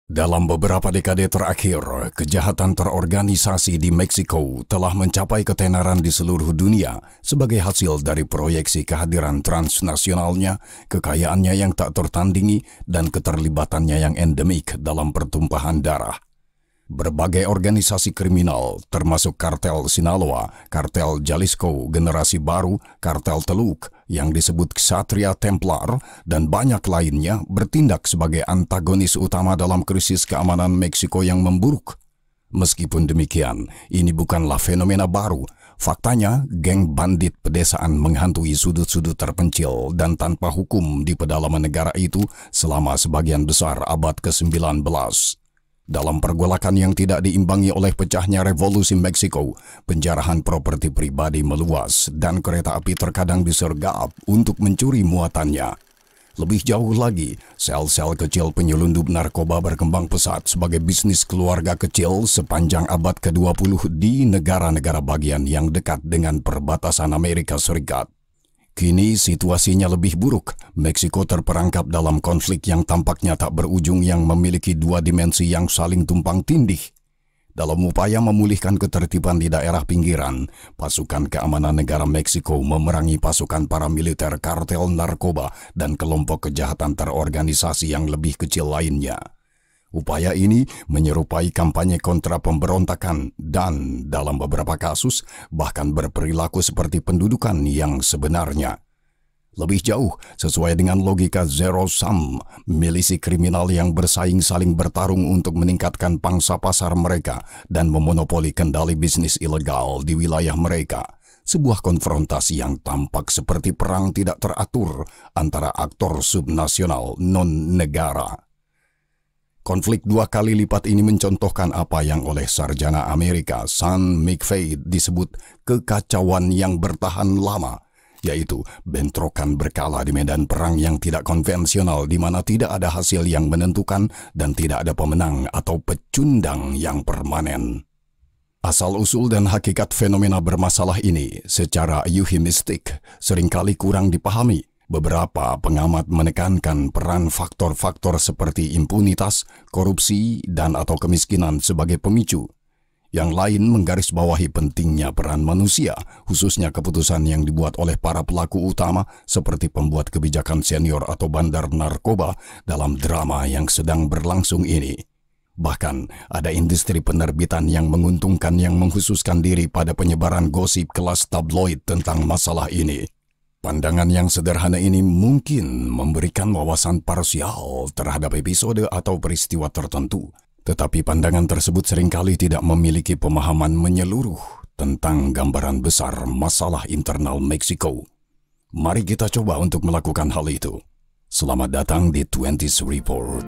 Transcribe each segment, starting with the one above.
Dalam beberapa dekade terakhir, kejahatan terorganisasi di Meksiko telah mencapai ketenaran di seluruh dunia sebagai hasil dari proyeksi kehadiran transnasionalnya, kekayaannya yang tak tertandingi, dan keterlibatannya yang endemik dalam pertumpahan darah. Berbagai organisasi kriminal, termasuk kartel Sinaloa, kartel Jalisco generasi baru, kartel Teluk yang disebut Ksatria Templar, dan banyak lainnya bertindak sebagai antagonis utama dalam krisis keamanan Meksiko yang memburuk. Meskipun demikian, ini bukanlah fenomena baru. Faktanya, geng bandit pedesaan menghantui sudut-sudut terpencil dan tanpa hukum di pedalaman negara itu selama sebagian besar abad ke-19. Dalam pergolakan yang tidak diimbangi oleh pecahnya revolusi Meksiko, penjarahan properti pribadi meluas dan kereta api terkadang disergap untuk mencuri muatannya. Lebih jauh lagi, sel-sel kecil penyelundup narkoba berkembang pesat sebagai bisnis keluarga kecil sepanjang abad ke-20 di negara-negara bagian yang dekat dengan perbatasan Amerika Serikat. Kini situasinya lebih buruk. Meksiko terperangkap dalam konflik yang tampaknya tak berujung yang memiliki dua dimensi yang saling tumpang tindih. Dalam upaya memulihkan ketertiban di daerah pinggiran, pasukan keamanan negara Meksiko memerangi pasukan paramiliter kartel narkoba dan kelompok kejahatan terorganisasi yang lebih kecil lainnya. Upaya ini menyerupai kampanye kontra pemberontakan dan dalam beberapa kasus bahkan berperilaku seperti pendudukan yang sebenarnya. Lebih jauh, sesuai dengan logika zero sum, milisi kriminal yang bersaing saling bertarung untuk meningkatkan pangsa pasar mereka dan memonopoli kendali bisnis ilegal di wilayah mereka. Sebuah konfrontasi yang tampak seperti perang tidak teratur antara aktor subnasional non-negara. Konflik dua kali lipat ini mencontohkan apa yang oleh sarjana Amerika Sean McVeigh disebut kekacauan yang bertahan lama, yaitu bentrokan berkala di medan perang yang tidak konvensional di mana tidak ada hasil yang menentukan dan tidak ada pemenang atau pecundang yang permanen. Asal-usul dan hakikat fenomena bermasalah ini secara eufemistik seringkali kurang dipahami. Beberapa pengamat menekankan peran faktor-faktor seperti impunitas, korupsi, dan atau kemiskinan sebagai pemicu. Yang lain menggarisbawahi pentingnya peran manusia, khususnya keputusan yang dibuat oleh para pelaku utama seperti pembuat kebijakan senior atau bandar narkoba dalam drama yang sedang berlangsung ini. Bahkan ada industri penerbitan yang menguntungkan yang mengkhususkan diri pada penyebaran gosip kelas tabloid tentang masalah ini. Pandangan yang sederhana ini mungkin memberikan wawasan parsial terhadap episode atau peristiwa tertentu, tetapi pandangan tersebut seringkali tidak memiliki pemahaman menyeluruh tentang gambaran besar masalah internal Meksiko. Mari kita coba untuk melakukan hal itu. Selamat datang di 20th Report.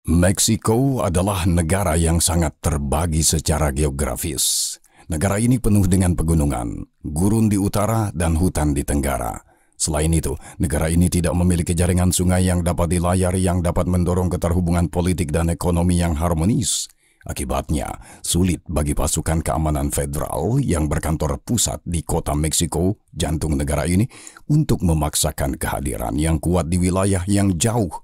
Meksiko adalah negara yang sangat terbagi secara geografis. Negara ini penuh dengan pegunungan, gurun di utara dan hutan di tenggara. Selain itu, negara ini tidak memiliki jaringan sungai yang dapat dilayari yang dapat mendorong keterhubungan politik dan ekonomi yang harmonis. Akibatnya, sulit bagi pasukan keamanan federal yang berkantor pusat di kota Meksiko, jantung negara ini, untuk memaksakan kehadiran yang kuat di wilayah yang jauh.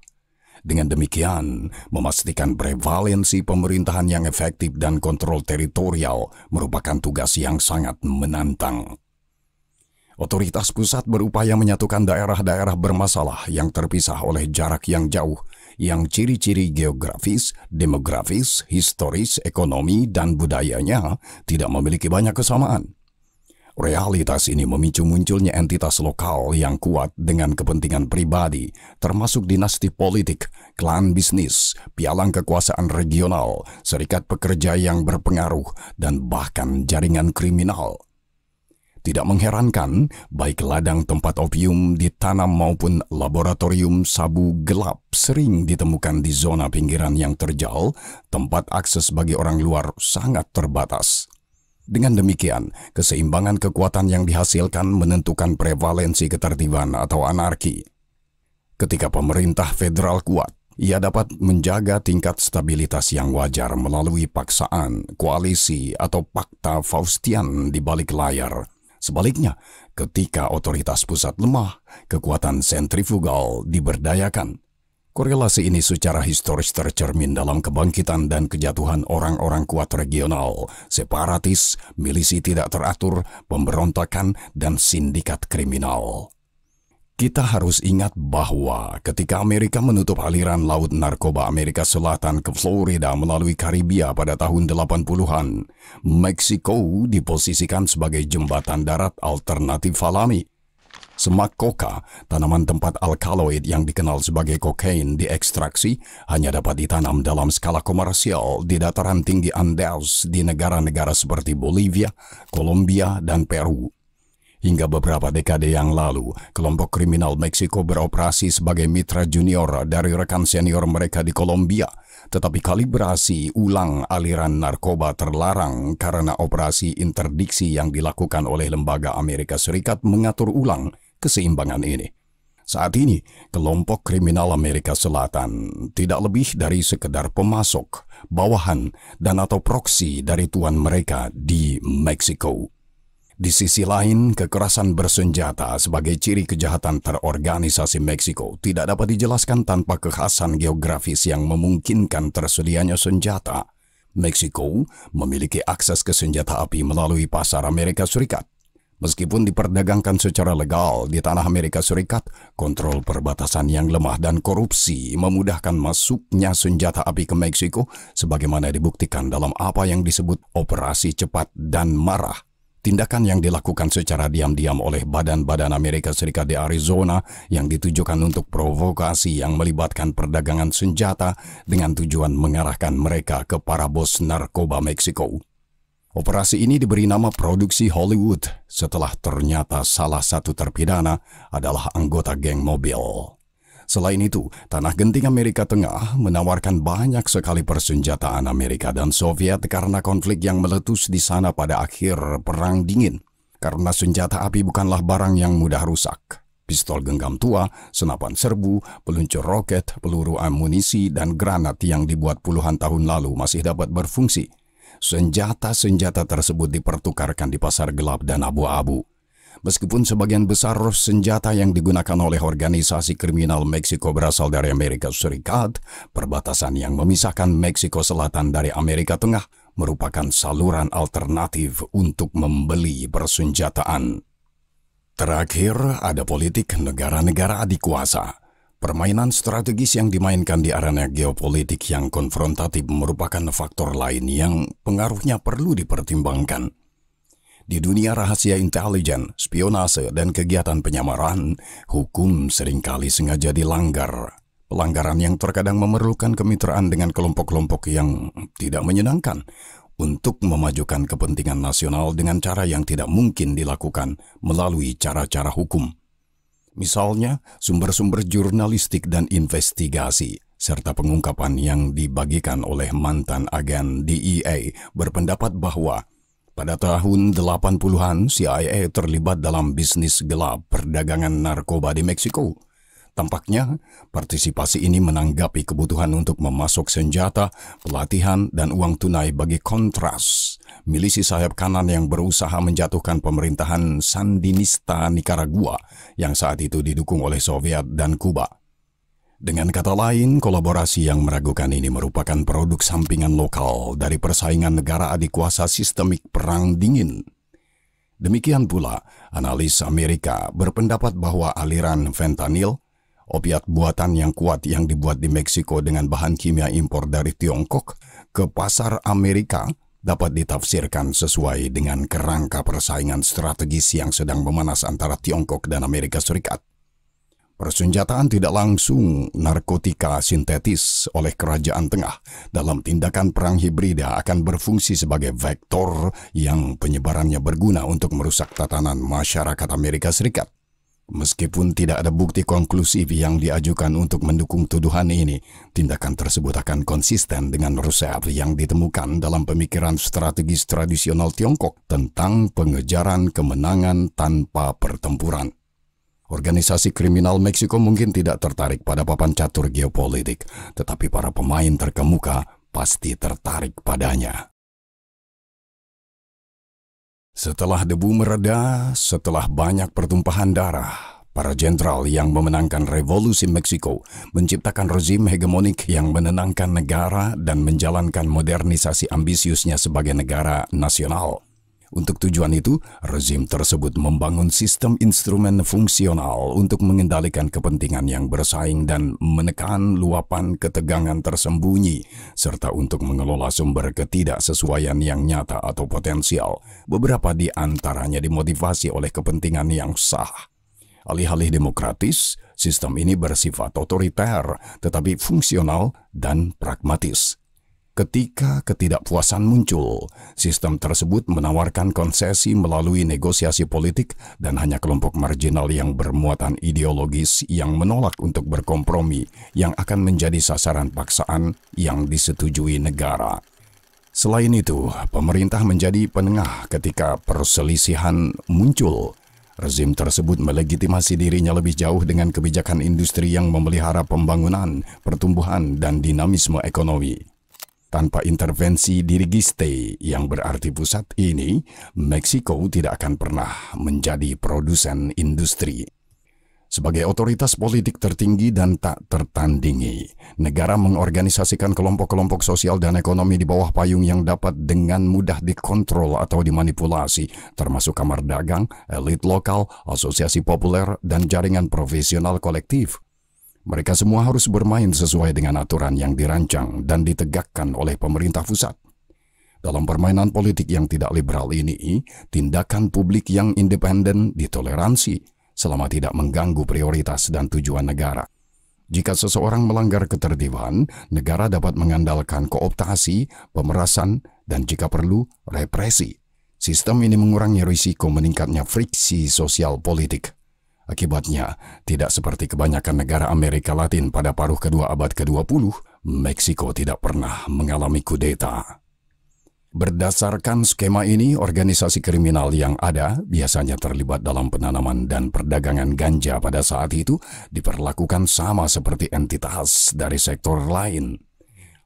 Dengan demikian, memastikan prevalensi pemerintahan yang efektif dan kontrol teritorial merupakan tugas yang sangat menantang. Otoritas pusat berupaya menyatukan daerah-daerah bermasalah yang terpisah oleh jarak yang jauh, yang ciri-ciri geografis, demografis, historis, ekonomi, dan budayanya tidak memiliki banyak kesamaan. Realitas ini memicu munculnya entitas lokal yang kuat dengan kepentingan pribadi, termasuk dinasti politik, klan bisnis, pialang kekuasaan regional, serikat pekerja yang berpengaruh, dan bahkan jaringan kriminal. Tidak mengherankan, baik ladang tempat opium ditanam maupun laboratorium sabu gelap sering ditemukan di zona pinggiran yang terjal, tempat akses bagi orang luar sangat terbatas. Dengan demikian, keseimbangan kekuatan yang dihasilkan menentukan prevalensi ketertiban atau anarki. Ketika pemerintah federal kuat, ia dapat menjaga tingkat stabilitas yang wajar melalui paksaan, koalisi, atau fakta Faustian di balik layar. Sebaliknya, ketika otoritas pusat lemah, kekuatan sentrifugal diberdayakan. Korelasi ini secara historis tercermin dalam kebangkitan dan kejatuhan orang-orang kuat regional, separatis, milisi tidak teratur, pemberontakan, dan sindikat kriminal. Kita harus ingat bahwa ketika Amerika menutup aliran laut narkoba Amerika Selatan ke Florida melalui Karibia pada tahun 80-an, Meksiko diposisikan sebagai jembatan darat alternatif alami. Semak koka, tanaman tempat alkaloid yang dikenal sebagai kokain diekstraksi, hanya dapat ditanam dalam skala komersial di dataran tinggi Andes di negara-negara seperti Bolivia, Kolombia, dan Peru. Hingga beberapa dekade yang lalu, kelompok kriminal Meksiko beroperasi sebagai mitra junior dari rekan senior mereka di Kolombia. Tetapi kalibrasi ulang aliran narkoba terlarang karena operasi interdiksi yang dilakukan oleh lembaga Amerika Serikat mengatur ulang keseimbangan ini. Saat ini, kelompok kriminal Amerika Selatan tidak lebih dari sekedar pemasok, bawahan, dan atau proksi dari tuan mereka di Meksiko. Di sisi lain, kekerasan bersenjata sebagai ciri kejahatan terorganisasi Meksiko tidak dapat dijelaskan tanpa kekhasan geografis yang memungkinkan tersedianya senjata. Meksiko memiliki akses ke senjata api melalui pasar Amerika Serikat. Meskipun diperdagangkan secara legal di tanah Amerika Serikat, kontrol perbatasan yang lemah dan korupsi memudahkan masuknya senjata api ke Meksiko sebagaimana dibuktikan dalam apa yang disebut operasi cepat dan marah. Tindakan yang dilakukan secara diam-diam oleh badan-badan Amerika Serikat di Arizona yang ditujukan untuk provokasi yang melibatkan perdagangan senjata dengan tujuan mengarahkan mereka ke para bos narkoba Meksiko. Operasi ini diberi nama Produksi Hollywood setelah ternyata salah satu terpidana adalah anggota geng mobil. Selain itu, Tanah Genting Amerika Tengah menawarkan banyak sekali persenjataan Amerika dan Soviet karena konflik yang meletus di sana pada akhir Perang Dingin. Karena senjata api bukanlah barang yang mudah rusak. Pistol genggam tua, senapan serbu, peluncur roket, peluru amunisi, dan granat yang dibuat puluhan tahun lalu masih dapat berfungsi. Senjata-senjata tersebut dipertukarkan di pasar gelap dan abu-abu. Meskipun sebagian besar senjata yang digunakan oleh organisasi kriminal Meksiko berasal dari Amerika Serikat, perbatasan yang memisahkan Meksiko Selatan dari Amerika Tengah merupakan saluran alternatif untuk membeli persenjataan. Terakhir, ada politik negara-negara adik kuasa. Permainan strategis yang dimainkan di arena geopolitik yang konfrontatif merupakan faktor lain yang pengaruhnya perlu dipertimbangkan. Di dunia rahasia intelijen, spionase, dan kegiatan penyamaran, hukum seringkali sengaja dilanggar. Pelanggaran yang terkadang memerlukan kemitraan dengan kelompok-kelompok yang tidak menyenangkan untuk memajukan kepentingan nasional dengan cara yang tidak mungkin dilakukan melalui cara-cara hukum. Misalnya, sumber-sumber jurnalistik dan investigasi, serta pengungkapan yang dibagikan oleh mantan agen DEA berpendapat bahwa pada tahun 80-an, CIA terlibat dalam bisnis gelap perdagangan narkoba di Meksiko. Tampaknya, partisipasi ini menanggapi kebutuhan untuk memasok senjata, pelatihan, dan uang tunai bagi Contras, milisi sayap kanan yang berusaha menjatuhkan pemerintahan Sandinista Nicaragua yang saat itu didukung oleh Soviet dan Kuba. Dengan kata lain, kolaborasi yang meragukan ini merupakan produk sampingan lokal dari persaingan negara adik kuasa sistemik Perang Dingin. Demikian pula, analis Amerika berpendapat bahwa aliran fentanyl, opiat buatan yang kuat yang dibuat di Meksiko dengan bahan kimia impor dari Tiongkok, ke pasar Amerika dapat ditafsirkan sesuai dengan kerangka persaingan strategis yang sedang memanas antara Tiongkok dan Amerika Serikat. Persenjataan tidak langsung narkotika sintetis oleh kerajaan tengah dalam tindakan perang hibrida akan berfungsi sebagai vektor yang penyebarannya berguna untuk merusak tatanan masyarakat Amerika Serikat. Meskipun tidak ada bukti konklusif yang diajukan untuk mendukung tuduhan ini, tindakan tersebut akan konsisten dengan resep yang ditemukan dalam pemikiran strategis tradisional Tiongkok tentang pengejaran kemenangan tanpa pertempuran. Organisasi kriminal Meksiko mungkin tidak tertarik pada papan catur geopolitik, tetapi para pemain terkemuka pasti tertarik padanya. Setelah debu mereda, setelah banyak pertumpahan darah, para jenderal yang memenangkan revolusi Meksiko menciptakan rezim hegemonik yang menenangkan negara dan menjalankan modernisasi ambisiusnya sebagai negara nasional. Untuk tujuan itu, rezim tersebut membangun sistem instrumen fungsional untuk mengendalikan kepentingan yang bersaing dan menekan luapan ketegangan tersembunyi, serta untuk mengelola sumber ketidaksesuaian yang nyata atau potensial. Beberapa di antaranya dimotivasi oleh kepentingan yang sah. Alih-alih demokratis, sistem ini bersifat otoriter, tetapi fungsional dan pragmatis. Ketika ketidakpuasan muncul, sistem tersebut menawarkan konsesi melalui negosiasi politik dan hanya kelompok marginal yang bermuatan ideologis yang menolak untuk berkompromi yang akan menjadi sasaran paksaan yang disetujui negara. Selain itu, pemerintah menjadi penengah ketika perselisihan muncul. Rezim tersebut melegitimasi dirinya lebih jauh dengan kebijakan industri yang memelihara pembangunan, pertumbuhan, dan dinamisme ekonomi. Tanpa intervensi dirigiste yang berarti pusat ini, Meksiko tidak akan pernah menjadi produsen industri. Sebagai otoritas politik tertinggi dan tak tertandingi, negara mengorganisasikan kelompok-kelompok sosial dan ekonomi di bawah payung yang dapat dengan mudah dikontrol atau dimanipulasi, termasuk kamar dagang, elit lokal, asosiasi populer, dan jaringan profesional kolektif. Mereka semua harus bermain sesuai dengan aturan yang dirancang dan ditegakkan oleh pemerintah pusat. Dalam permainan politik yang tidak liberal ini, tindakan publik yang independen ditoleransi selama tidak mengganggu prioritas dan tujuan negara. Jika seseorang melanggar ketertiban, negara dapat mengandalkan kooptasi, pemerasan, dan jika perlu, represi. Sistem ini mengurangi risiko meningkatnya friksi sosial politik. Akibatnya, tidak seperti kebanyakan negara Amerika Latin pada paruh kedua abad ke-20, Meksiko tidak pernah mengalami kudeta. Berdasarkan skema ini, organisasi kriminal yang ada biasanya terlibat dalam penanaman dan perdagangan ganja pada saat itu diperlakukan sama seperti entitas dari sektor lain.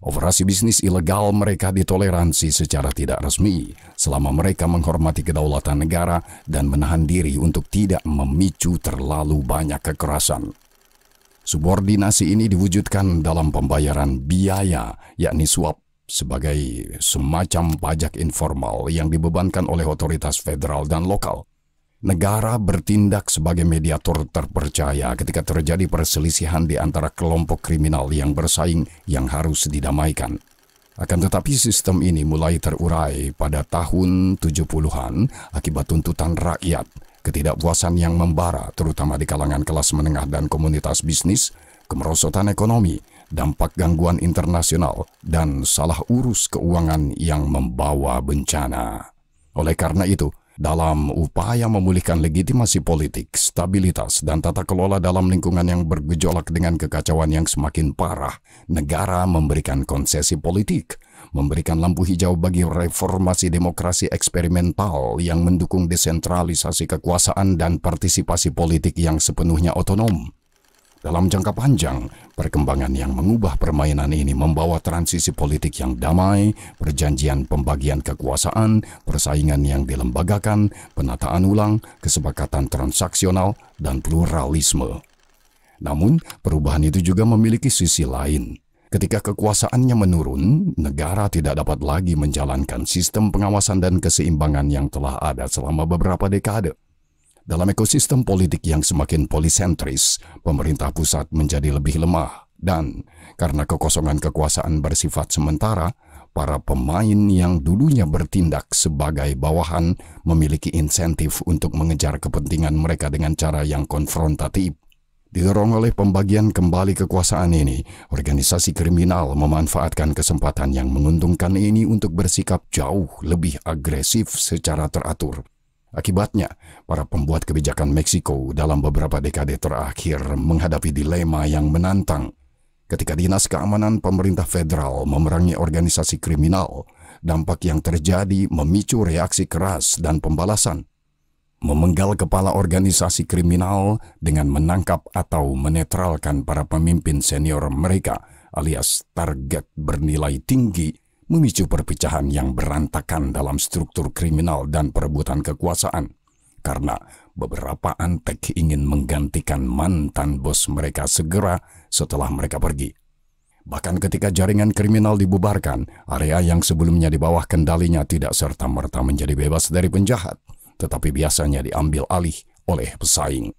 Operasi bisnis ilegal mereka ditoleransi secara tidak resmi selama mereka menghormati kedaulatan negara dan menahan diri untuk tidak memicu terlalu banyak kekerasan. Subordinasi ini diwujudkan dalam pembayaran biaya, yakni suap, sebagai semacam pajak informal yang dibebankan oleh otoritas federal dan lokal. Negara bertindak sebagai mediator terpercaya ketika terjadi perselisihan di antara kelompok kriminal yang bersaing yang harus didamaikan. Akan tetapi sistem ini mulai terurai pada tahun 70-an akibat tuntutan rakyat, ketidakpuasan yang membara terutama di kalangan kelas menengah dan komunitas bisnis, kemerosotan ekonomi, dampak gangguan internasional, dan salah urus keuangan yang membawa bencana. Oleh karena itu, dalam upaya memulihkan legitimasi politik, stabilitas, dan tata kelola dalam lingkungan yang bergejolak dengan kekacauan yang semakin parah, negara memberikan konsesi politik, memberikan lampu hijau bagi reformasi demokrasi eksperimental yang mendukung desentralisasi kekuasaan dan partisipasi politik yang sepenuhnya otonom. Dalam jangka panjang, perkembangan yang mengubah permainan ini membawa transisi politik yang damai, perjanjian pembagian kekuasaan, persaingan yang dilembagakan, penataan ulang, kesepakatan transaksional, dan pluralisme. Namun, perubahan itu juga memiliki sisi lain. Ketika kekuasaannya menurun, negara tidak dapat lagi menjalankan sistem pengawasan dan keseimbangan yang telah ada selama beberapa dekade. Dalam ekosistem politik yang semakin polisentris, pemerintah pusat menjadi lebih lemah dan karena kekosongan kekuasaan bersifat sementara, para pemain yang dulunya bertindak sebagai bawahan memiliki insentif untuk mengejar kepentingan mereka dengan cara yang konfrontatif. Didorong oleh pembagian kembali kekuasaan ini, organisasi kriminal memanfaatkan kesempatan yang menguntungkan ini untuk bersikap jauh lebih agresif secara teratur. Akibatnya, para pembuat kebijakan Meksiko dalam beberapa dekade terakhir menghadapi dilema yang menantang. Ketika Dinas Keamanan Pemerintah Federal memerangi organisasi kriminal, dampak yang terjadi memicu reaksi keras dan pembalasan. Memenggal kepala organisasi kriminal dengan menangkap atau menetralkan para pemimpin senior mereka alias target bernilai tinggi memicu perpecahan yang berantakan dalam struktur kriminal dan perebutan kekuasaan. Karena beberapa antek ingin menggantikan mantan bos mereka segera setelah mereka pergi. Bahkan ketika jaringan kriminal dibubarkan, area yang sebelumnya di bawah kendalinya tidak serta-merta menjadi bebas dari penjahat, tetapi biasanya diambil alih oleh pesaing.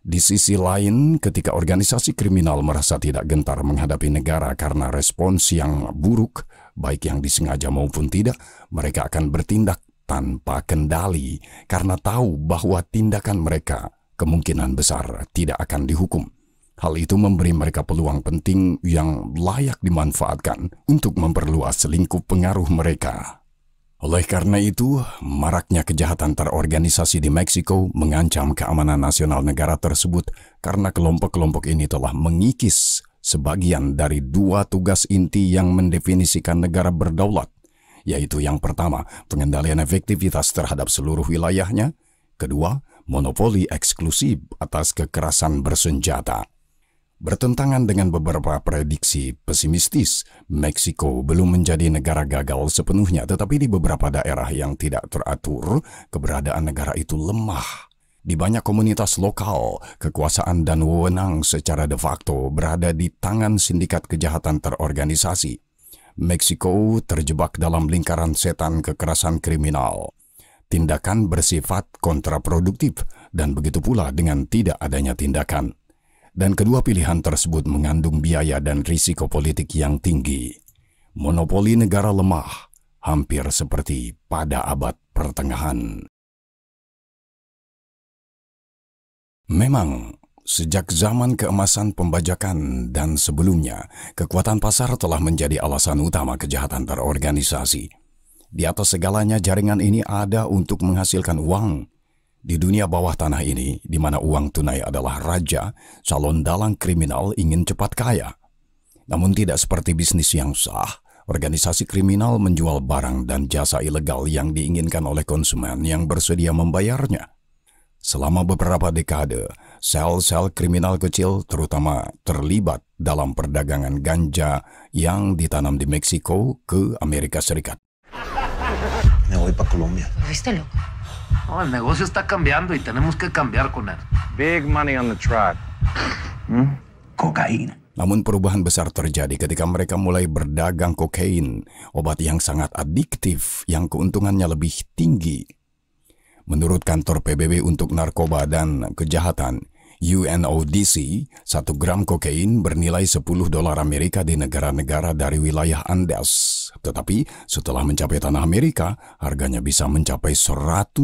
Di sisi lain, ketika organisasi kriminal merasa tidak gentar menghadapi negara karena respons yang buruk, baik yang disengaja maupun tidak, mereka akan bertindak tanpa kendali karena tahu bahwa tindakan mereka kemungkinan besar tidak akan dihukum. Hal itu memberi mereka peluang penting yang layak dimanfaatkan untuk memperluas lingkup pengaruh mereka. Oleh karena itu, maraknya kejahatan terorganisasi di Meksiko mengancam keamanan nasional negara tersebut karena kelompok-kelompok ini telah mengikis sebagian dari dua tugas inti yang mendefinisikan negara berdaulat, yaitu yang pertama, pengendalian efektivitas terhadap seluruh wilayahnya, kedua, monopoli eksklusif atas kekerasan bersenjata. Bertentangan dengan beberapa prediksi pesimistis, Meksiko belum menjadi negara gagal sepenuhnya, tetapi di beberapa daerah yang tidak teratur, keberadaan negara itu lemah. Di banyak komunitas lokal, kekuasaan dan wewenang secara de facto berada di tangan sindikat kejahatan terorganisasi. Meksiko terjebak dalam lingkaran setan kekerasan kriminal. Tindakan bersifat kontraproduktif dan begitu pula dengan tidak adanya tindakan. Dan kedua pilihan tersebut mengandung biaya dan risiko politik yang tinggi. Monopoli negara lemah, hampir seperti pada abad pertengahan. Memang, sejak zaman keemasan pembajakan dan sebelumnya, kekuatan pasar telah menjadi alasan utama kejahatan terorganisasi. Di atas segalanya, jaringan ini ada untuk menghasilkan uang. Di dunia bawah tanah ini, di mana uang tunai adalah raja, calon dalang kriminal ingin cepat kaya. Namun tidak seperti bisnis yang sah, organisasi kriminal menjual barang dan jasa ilegal yang diinginkan oleh konsumen yang bersedia membayarnya. Selama beberapa dekade, sel-sel kriminal kecil terutama terlibat dalam perdagangan ganja yang ditanam di Meksiko ke Amerika Serikat. Me voy para Colombia. ¿Viste loco? No, el negocio está cambiando y tenemos que cambiar con él. Big money on the track. Cocaína. Namun perubahan besar terjadi ketika mereka mulai berdagang kokain, obat yang sangat adiktif yang keuntungannya lebih tinggi. Menurut kantor PBB untuk narkoba dan kejahatan, UNODC, 1 gram kokain bernilai $10 Amerika di negara-negara dari wilayah Andes. Tetapi setelah mencapai tanah Amerika, harganya bisa mencapai $101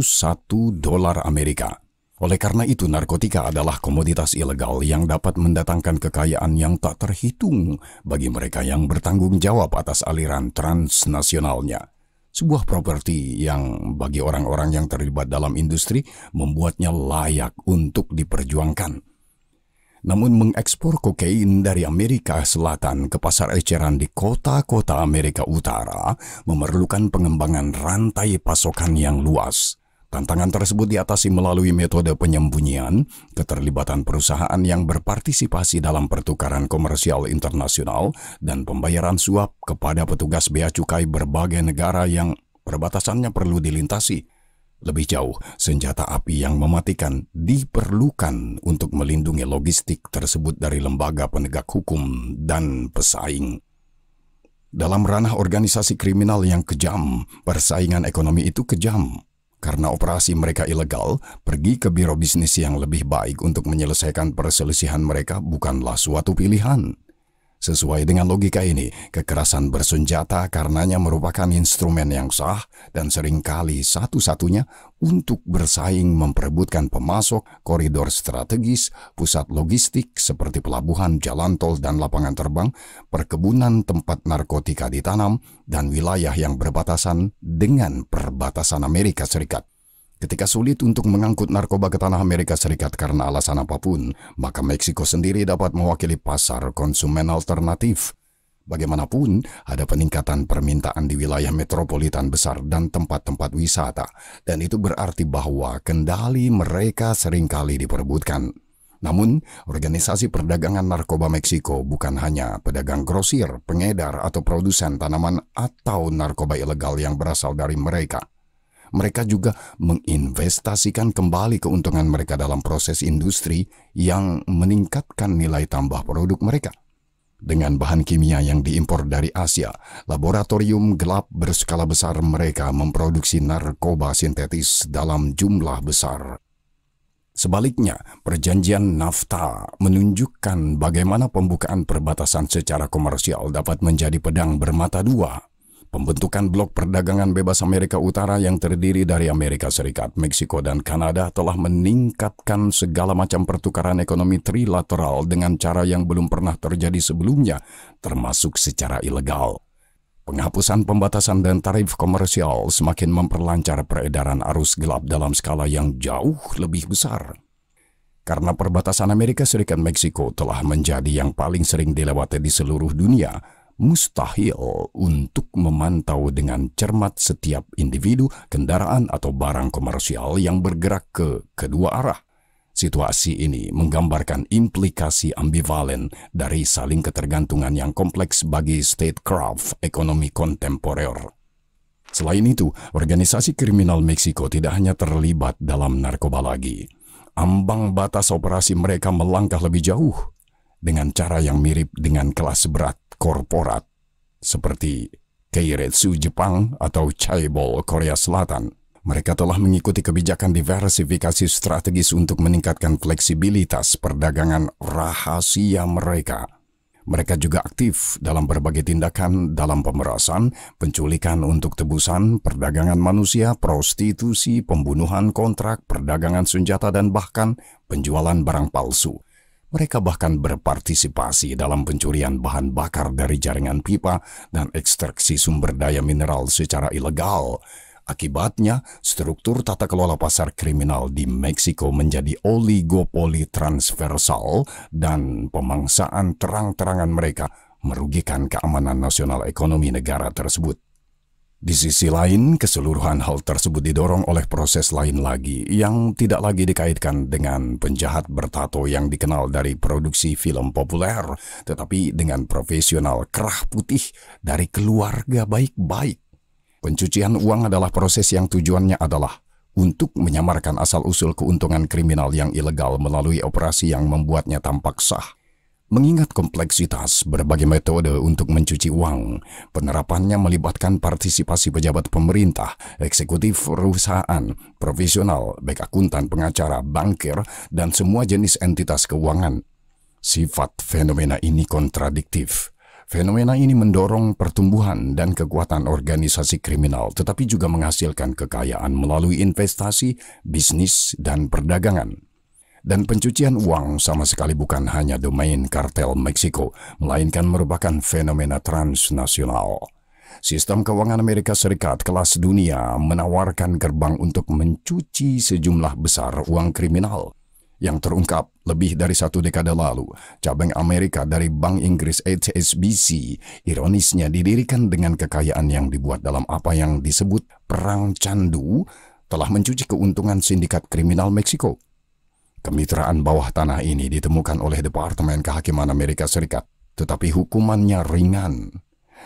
Amerika. Oleh karena itu, narkotika adalah komoditas ilegal yang dapat mendatangkan kekayaan yang tak terhitung bagi mereka yang bertanggung jawab atas aliran transnasionalnya. Sebuah properti yang bagi orang-orang yang terlibat dalam industri membuatnya layak untuk diperjuangkan. Namun mengekspor kokain dari Amerika Selatan ke pasar eceran di kota-kota Amerika Utara memerlukan pengembangan rantai pasokan yang luas. Tantangan tersebut diatasi melalui metode penyembunyian, keterlibatan perusahaan yang berpartisipasi dalam pertukaran komersial internasional, dan pembayaran suap kepada petugas bea cukai berbagai negara yang perbatasannya perlu dilintasi. Lebih jauh, senjata api yang mematikan diperlukan untuk melindungi logistik tersebut dari lembaga penegak hukum dan pesaing. Dalam ranah organisasi kriminal yang kejam, persaingan ekonomi itu kejam. Karena operasi mereka ilegal, pergi ke biro bisnis yang lebih baik untuk menyelesaikan perselisihan mereka bukanlah suatu pilihan. Sesuai dengan logika ini, kekerasan bersenjata karenanya merupakan instrumen yang sah dan seringkali satu-satunya untuk bersaing memperebutkan pemasok, koridor strategis, pusat logistik seperti pelabuhan, jalan tol dan lapangan terbang, perkebunan tempat narkotika ditanam, dan wilayah yang berbatasan dengan perbatasan Amerika Serikat. Ketika sulit untuk mengangkut narkoba ke tanah Amerika Serikat karena alasan apapun, maka Meksiko sendiri dapat mewakili pasar konsumen alternatif. Bagaimanapun, ada peningkatan permintaan di wilayah metropolitan besar dan tempat-tempat wisata, dan itu berarti bahwa kendali mereka seringkali diperebutkan. Namun, Organisasi Perdagangan Narkoba Meksiko bukan hanya pedagang grosir, pengedar, atau produsen tanaman atau narkoba ilegal yang berasal dari mereka. Mereka juga menginvestasikan kembali keuntungan mereka dalam proses industri yang meningkatkan nilai tambah produk mereka. Dengan bahan kimia yang diimpor dari Asia, laboratorium gelap berskala besar mereka memproduksi narkoba sintetis dalam jumlah besar. Sebaliknya, perjanjian NAFTA menunjukkan bagaimana pembukaan perbatasan secara komersial dapat menjadi pedang bermata dua. Pembentukan blok perdagangan bebas Amerika Utara yang terdiri dari Amerika Serikat, Meksiko, dan Kanada telah meningkatkan segala macam pertukaran ekonomi trilateral dengan cara yang belum pernah terjadi sebelumnya, termasuk secara ilegal. Penghapusan pembatasan dan tarif komersial semakin memperlancar peredaran arus gelap dalam skala yang jauh lebih besar. Karena perbatasan Amerika Serikat Meksiko telah menjadi yang paling sering dilewati di seluruh dunia, mustahil untuk memantau dengan cermat setiap individu, kendaraan, atau barang komersial yang bergerak ke kedua arah. Situasi ini menggambarkan implikasi ambivalen dari saling ketergantungan yang kompleks bagi statecraft ekonomi kontemporer. Selain itu, organisasi kriminal Meksiko tidak hanya terlibat dalam narkoba lagi. Ambang batas operasi mereka melangkah lebih jauh dengan cara yang mirip dengan kelas berat korporat seperti Keiretsu Jepang atau Chaebol Korea Selatan. Mereka telah mengikuti kebijakan diversifikasi strategis untuk meningkatkan fleksibilitas perdagangan rahasia mereka. Mereka juga aktif dalam berbagai tindakan dalam pemerasan, penculikan untuk tebusan, perdagangan manusia, prostitusi, pembunuhan kontrak, perdagangan senjata, dan bahkan penjualan barang palsu. Mereka bahkan berpartisipasi dalam pencurian bahan bakar dari jaringan pipa dan ekstraksi sumber daya mineral secara ilegal. Akibatnya, struktur tata kelola pasar kriminal di Meksiko menjadi oligopoli transversal dan pemangsaan terang-terangan mereka merugikan keamanan nasional ekonomi negara tersebut. Di sisi lain, keseluruhan hal tersebut didorong oleh proses lain lagi yang tidak lagi dikaitkan dengan penjahat bertato yang dikenal dari produksi film populer, tetapi dengan profesional kerah putih dari keluarga baik-baik. Pencucian uang adalah proses yang tujuannya adalah untuk menyamarkan asal-usul keuntungan kriminal yang ilegal melalui operasi yang membuatnya tampak sah. Mengingat kompleksitas berbagai metode untuk mencuci uang, penerapannya melibatkan partisipasi pejabat pemerintah, eksekutif perusahaan, profesional, baik akuntan, pengacara, bankir, dan semua jenis entitas keuangan. Sifat fenomena ini kontradiktif. Fenomena ini mendorong pertumbuhan dan kekuatan organisasi kriminal, tetapi juga menghasilkan kekayaan melalui investasi, bisnis, dan perdagangan. Dan pencucian uang sama sekali bukan hanya domain kartel Meksiko, melainkan merupakan fenomena transnasional. Sistem keuangan Amerika Serikat kelas dunia menawarkan gerbang untuk mencuci sejumlah besar uang kriminal. Yang terungkap lebih dari 1 dekade lalu, cabang Amerika dari Bank Inggris HSBC ironisnya didirikan dengan kekayaan yang dibuat dalam apa yang disebut perang candu telah mencuci keuntungan sindikat kriminal Meksiko. Kemitraan bawah tanah ini ditemukan oleh Departemen Kehakiman Amerika Serikat, tetapi hukumannya ringan.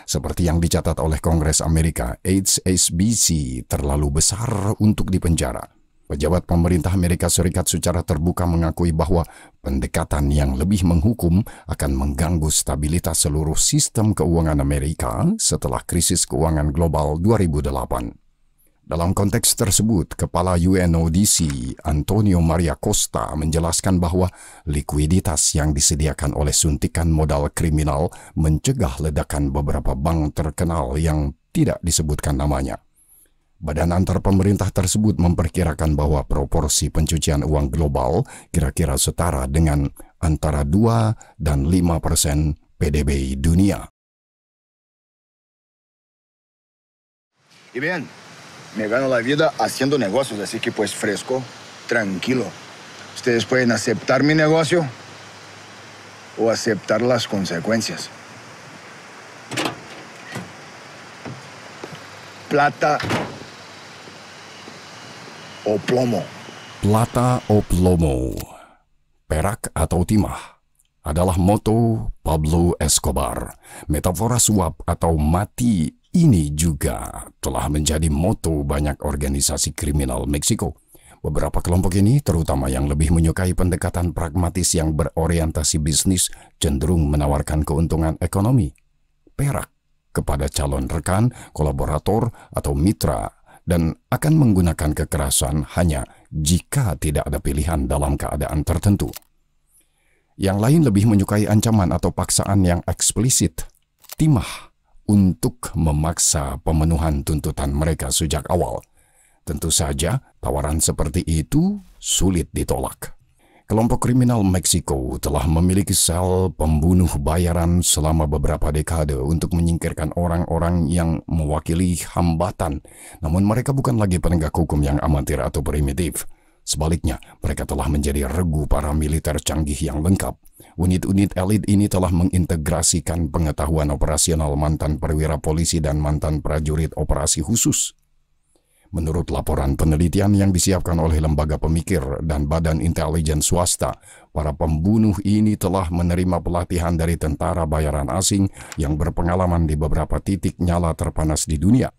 Seperti yang dicatat oleh Kongres Amerika, HSBC terlalu besar untuk dipenjara. Pejabat pemerintah Amerika Serikat secara terbuka mengakui bahwa pendekatan yang lebih menghukum akan mengganggu stabilitas seluruh sistem keuangan Amerika setelah krisis keuangan global 2008. Dalam konteks tersebut, Kepala UNODC Antonio Maria Costa menjelaskan bahwa likuiditas yang disediakan oleh suntikan modal kriminal mencegah ledakan beberapa bank terkenal yang tidak disebutkan namanya. Badan antar pemerintah tersebut memperkirakan bahwa proporsi pencucian uang global kira-kira setara dengan antara 2 dan 5% PDB dunia. Y bien, me gano la vida haciendo negocios, así que pues fresco, tranquilo. Ustedes pueden aceptar mi negocio o aceptar las consecuencias. Plata o plomo. Plata o plomo. Perak atau timah adalah moto Pablo Escobar. Metafora suap atau mati ini juga telah menjadi moto banyak organisasi kriminal Meksiko. Beberapa kelompok ini, terutama yang lebih menyukai pendekatan pragmatis yang berorientasi bisnis, cenderung menawarkan keuntungan ekonomi. Perak kepada calon rekan, kolaborator, atau mitra, dan akan menggunakan kekerasan hanya jika tidak ada pilihan dalam keadaan tertentu. Yang lain lebih menyukai ancaman atau paksaan yang eksplisit. Timah untuk memaksa pemenuhan tuntutan mereka sejak awal. Tentu saja, tawaran seperti itu sulit ditolak. Kelompok kriminal Meksiko telah memiliki sel pembunuh bayaran selama beberapa dekade untuk menyingkirkan orang-orang yang mewakili hambatan. Namun mereka bukan lagi penegak hukum yang amatir atau primitif. Sebaliknya, mereka telah menjadi regu para militer canggih yang lengkap. Unit-unit elit ini telah mengintegrasikan pengetahuan operasional mantan perwira polisi dan mantan prajurit operasi khusus. Menurut laporan penelitian yang disiapkan oleh lembaga pemikir dan badan intelijen swasta, para pembunuh ini telah menerima pelatihan dari tentara bayaran asing yang berpengalaman di beberapa titik nyala terpanas di dunia.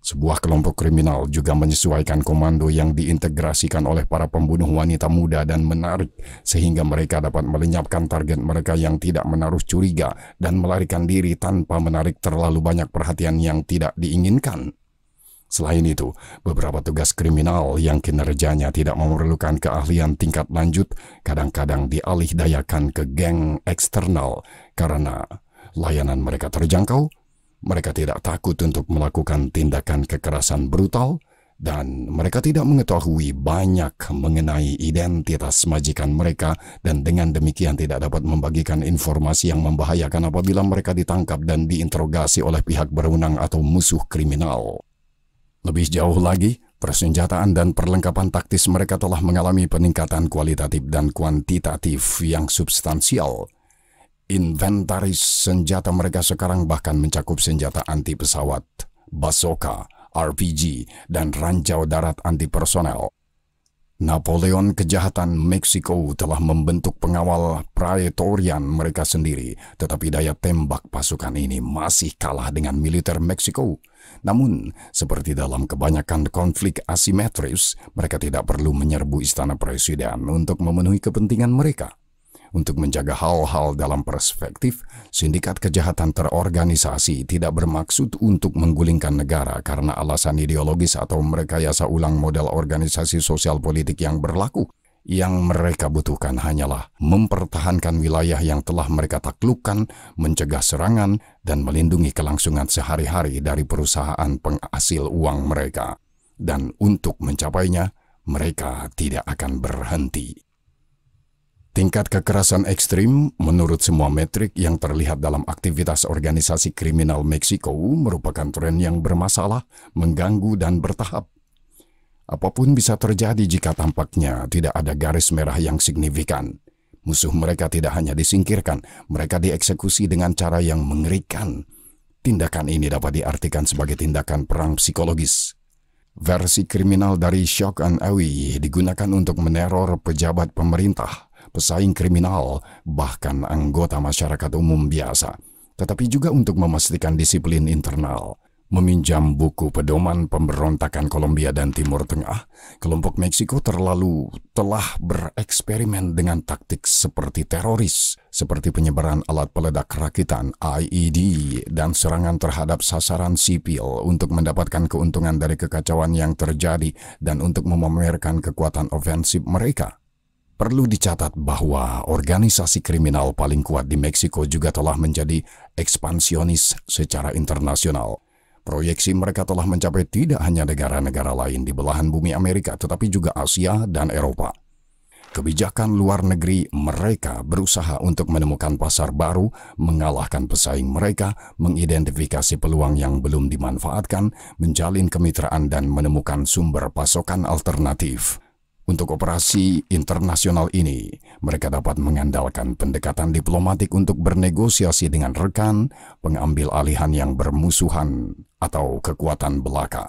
Sebuah kelompok kriminal juga menyesuaikan komando yang diintegrasikan oleh para pembunuh wanita muda dan menarik, sehingga mereka dapat melenyapkan target mereka yang tidak menaruh curiga dan melarikan diri tanpa menarik terlalu banyak perhatian yang tidak diinginkan. Selain itu, beberapa tugas kriminal yang kinerjanya tidak memerlukan keahlian tingkat lanjut kadang-kadang dialihdayakan ke geng eksternal karena layanan mereka terjangkau, mereka tidak takut untuk melakukan tindakan kekerasan brutal, dan mereka tidak mengetahui banyak mengenai identitas majikan mereka dan dengan demikian tidak dapat membagikan informasi yang membahayakan apabila mereka ditangkap dan diinterogasi oleh pihak berwenang atau musuh kriminal. Lebih jauh lagi, persenjataan dan perlengkapan taktis mereka telah mengalami peningkatan kualitatif dan kuantitatif yang substansial. Inventaris senjata mereka sekarang bahkan mencakup senjata anti pesawat, bazooka, RPG, dan ranjau darat anti personel. Napoleon kejahatan Meksiko telah membentuk pengawal Praetorian mereka sendiri, tetapi daya tembak pasukan ini masih kalah dengan militer Meksiko. Namun, seperti dalam kebanyakan konflik asimetris, mereka tidak perlu menyerbu istana presiden untuk memenuhi kepentingan mereka. Untuk menjaga hal-hal dalam perspektif, sindikat kejahatan terorganisasi tidak bermaksud untuk menggulingkan negara karena alasan ideologis atau merekayasa ulang model organisasi sosial politik yang berlaku. Yang mereka butuhkan hanyalah mempertahankan wilayah yang telah mereka taklukkan, mencegah serangan, dan melindungi kelangsungan sehari-hari dari perusahaan penghasil uang mereka. Dan untuk mencapainya, mereka tidak akan berhenti. Tingkat kekerasan ekstrim menurut semua metrik yang terlihat dalam aktivitas organisasi kriminal Meksiko merupakan tren yang bermasalah, mengganggu, dan bertahap. Apapun bisa terjadi jika tampaknya tidak ada garis merah yang signifikan. Musuh mereka tidak hanya disingkirkan, mereka dieksekusi dengan cara yang mengerikan. Tindakan ini dapat diartikan sebagai tindakan perang psikologis. Versi kriminal dari shock and awe digunakan untuk meneror pejabat pemerintah, pesaing kriminal, bahkan anggota masyarakat umum biasa, tetapi juga untuk memastikan disiplin internal. Meminjam buku pedoman pemberontakan Kolombia dan Timur Tengah, kelompok Meksiko telah bereksperimen dengan taktik seperti teroris, seperti penyebaran alat peledak rakitan IED dan serangan terhadap sasaran sipil untuk mendapatkan keuntungan dari kekacauan yang terjadi dan untuk memamerkan kekuatan ofensif mereka. Perlu dicatat bahwa organisasi kriminal paling kuat di Meksiko juga telah menjadi ekspansionis secara internasional. Proyeksi mereka telah mencapai tidak hanya negara-negara lain di belahan bumi Amerika, tetapi juga Asia dan Eropa. Kebijakan luar negeri mereka berusaha untuk menemukan pasar baru, mengalahkan pesaing mereka, mengidentifikasi peluang yang belum dimanfaatkan, menjalin kemitraan dan menemukan sumber pasokan alternatif. Untuk operasi internasional ini, mereka dapat mengandalkan pendekatan diplomatik untuk bernegosiasi dengan rekan, pengambil alihan yang bermusuhan, atau kekuatan belaka.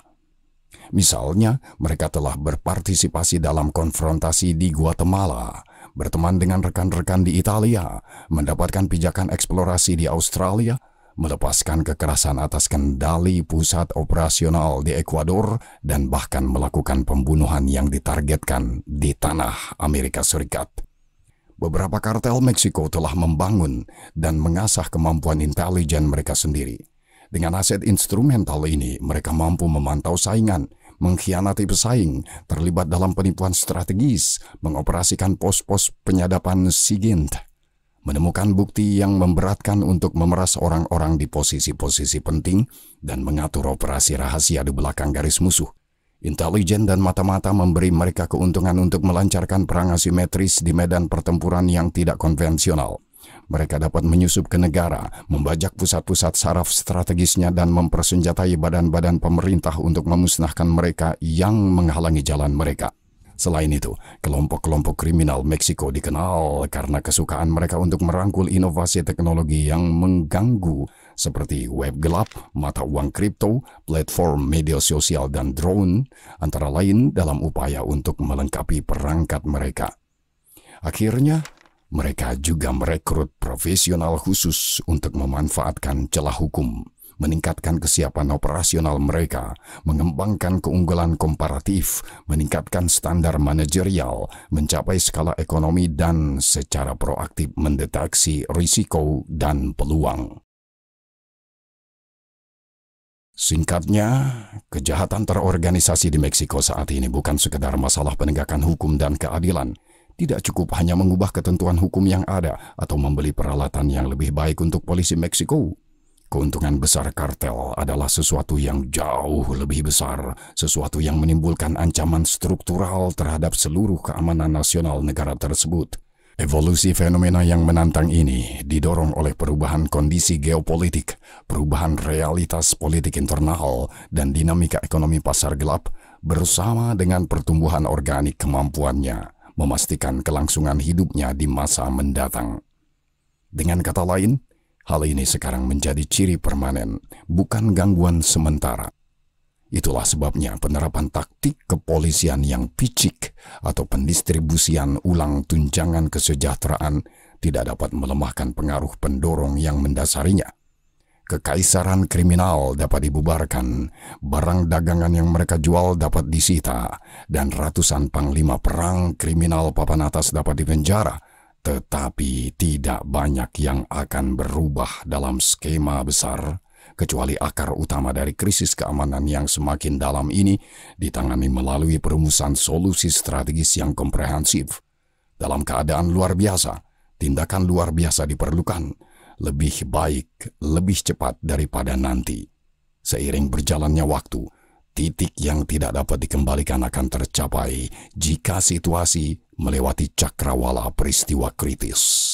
Misalnya, mereka telah berpartisipasi dalam konfrontasi di Guatemala, berteman dengan rekan-rekan di Italia, mendapatkan pijakan eksplorasi di Australia, melepaskan kekerasan atas kendali pusat operasional di Ekuador, dan bahkan melakukan pembunuhan yang ditargetkan di tanah Amerika Serikat. Beberapa kartel Meksiko telah membangun dan mengasah kemampuan intelijen mereka sendiri. Dengan aset instrumental ini, mereka mampu memantau saingan, mengkhianati pesaing, terlibat dalam penipuan strategis, mengoperasikan pos-pos penyadapan SIGINT, menemukan bukti yang memberatkan untuk memeras orang-orang di posisi-posisi penting, dan mengatur operasi rahasia di belakang garis musuh. Intelijen dan mata-mata memberi mereka keuntungan untuk melancarkan perang asimetris di medan pertempuran yang tidak konvensional. Mereka dapat menyusup ke negara, membajak pusat-pusat saraf strategisnya, dan mempersenjatai badan-badan pemerintah untuk memusnahkan mereka yang menghalangi jalan mereka. Selain itu, kelompok-kelompok kriminal Meksiko dikenal karena kesukaan mereka untuk merangkul inovasi teknologi yang mengganggu seperti web gelap, mata uang kripto, platform media sosial, dan drone, antara lain dalam upaya untuk melengkapi perangkat mereka. Akhirnya, mereka juga merekrut profesional khusus untuk memanfaatkan celah hukum, meningkatkan kesiapan operasional mereka, mengembangkan keunggulan komparatif, meningkatkan standar manajerial, mencapai skala ekonomi, dan secara proaktif mendeteksi risiko dan peluang. Singkatnya, kejahatan terorganisasi di Meksiko saat ini bukan sekedar masalah penegakan hukum dan keadilan. Tidak cukup hanya mengubah ketentuan hukum yang ada atau membeli peralatan yang lebih baik untuk polisi Meksiko. Keuntungan besar kartel adalah sesuatu yang jauh lebih besar, sesuatu yang menimbulkan ancaman struktural terhadap seluruh keamanan nasional negara tersebut. Evolusi fenomena yang menantang ini didorong oleh perubahan kondisi geopolitik, perubahan realitas politik internal, dan dinamika ekonomi pasar gelap bersama dengan pertumbuhan organik kemampuannya memastikan kelangsungan hidupnya di masa mendatang. Dengan kata lain, hal ini sekarang menjadi ciri permanen, bukan gangguan sementara. Itulah sebabnya penerapan taktik kepolisian yang picik atau pendistribusian ulang tunjangan kesejahteraan tidak dapat melemahkan pengaruh pendorong yang mendasarinya. Kekaisaran kriminal dapat dibubarkan, barang dagangan yang mereka jual dapat disita, dan ratusan panglima perang kriminal papan atas dapat dipenjara. Tetapi tidak banyak yang akan berubah dalam skema besar, kecuali akar utama dari krisis keamanan yang semakin dalam ini ditangani melalui perumusan solusi strategis yang komprehensif. Dalam keadaan luar biasa, tindakan luar biasa diperlukan, lebih baik, lebih cepat daripada nanti. Seiring berjalannya waktu, titik yang tidak dapat dikembalikan akan tercapai jika situasi melewati cakrawala peristiwa kritis.